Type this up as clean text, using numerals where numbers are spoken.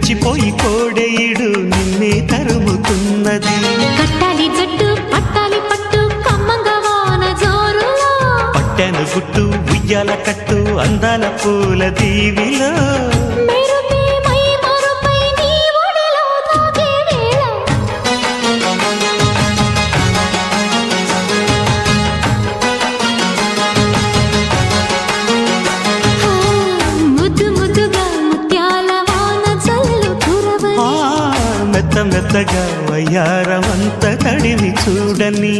రెచ్చిపోయి కోడేయుడు నిన్నే తరుముతున్నది. కట్టాలి జట్టు పట్టాలి పట్టు కమ్మంగా వాన జోరులో, పట్టెను గుట్టు ఉయ్యాల కట్టు అందాల పూల దీవిలో, మెరుపే మై మరుపై నీ ఒడిలో తాగే వేళ, ముద్దు ముద్దుగా ముత్యాల వాన జల్లు కురవని, మెత్త మెత్తగా వయ్యారమంత తడివి చూడని.